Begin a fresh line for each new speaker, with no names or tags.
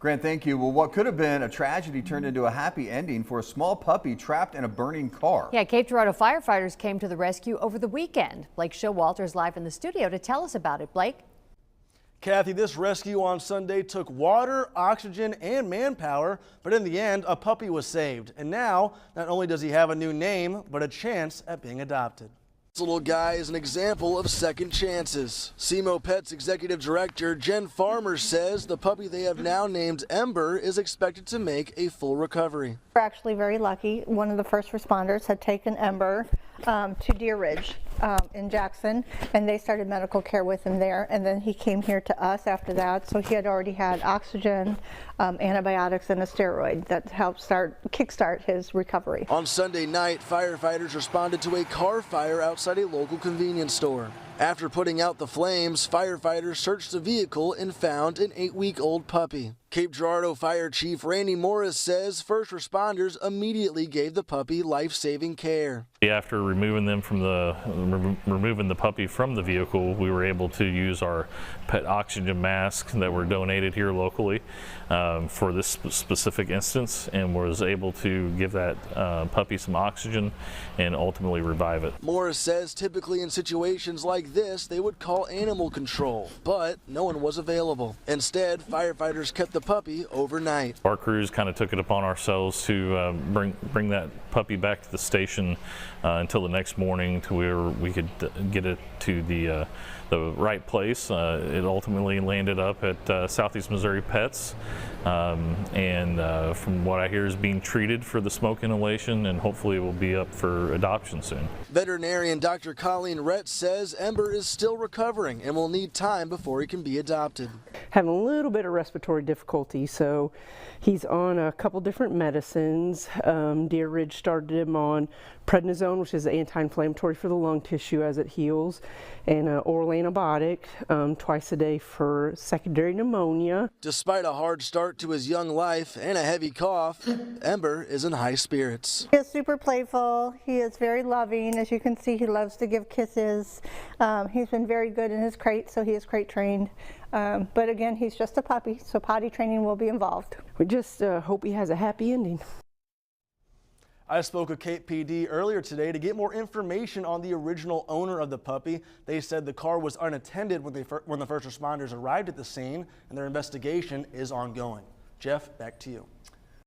Grant, thank you. Well, what could have been a tragedy turned into a happy ending for a small puppy trapped in a burning car.
Yeah, Cape Girardeau firefighters came to the rescue over the weekend. Blake Showalter is live in the studio to tell us about it. Blake?
Kathy, this rescue on Sunday took water, oxygen, and manpower, but in the end, a puppy was saved. And now, not only does he have a new name, but a chance at being adopted. This little guy is an example of second chances. SeaMo Pets Executive Director Jen Farmer says the puppy they have now named Ember is expected to make a full recovery.
We're actually very lucky. One of the first responders had taken Ember to Deer Ridge in Jackson, and they started medical care with him there, and then he came here to us after that. So he had already had oxygen, antibiotics, and a steroid that helped kickstart his recovery.
On Sunday night, firefighters responded to a car fire outside a local convenience store. After putting out the flames, firefighters searched the vehicle and found an 8-week-old puppy. Cape Girardeau Fire Chief Randy Morris says first responders immediately gave the puppy life-saving care.
After removing the puppy from the vehicle, we were able to use our pet oxygen masks that were donated here locally for this specific instance, and was able to give that puppy some oxygen and ultimately revive it.
Morris says typically in situations like this, they would call animal control, but no one was available. Instead, firefighters kept the puppy overnight.
Our crews kind of took it upon ourselves to bring that puppy back to the station until the next morning to where we could get it to the right place. It ultimately landed up at Southeast Missouri Pets, and from what I hear is being treated for the smoke inhalation, and hopefully it will be up for adoption soon.
Veterinarian Dr. Colleen Rett says Ember is still recovering and will need time before he can be adopted.
Having a little bit of respiratory difficulty, so he's on a couple different medicines. Deer Ridge started him on prednisone, which is anti-inflammatory for the lung tissue as it heals, and an oral antibiotic twice a day for secondary pneumonia.
Despite a hard start to his young life and a heavy cough, Ember is in high spirits.
He is super playful. He is very loving. As you can see, he loves to give kisses. He's been very good in his crate, so he is crate trained. But again, he's just a puppy, so potty training will be involved.
We just hope he has a happy ending.
I spoke with Cape PD earlier today to get more information on the original owner of the puppy. They said the car was unattended when the first responders arrived at the scene, and their investigation is ongoing. Jeff, back to you.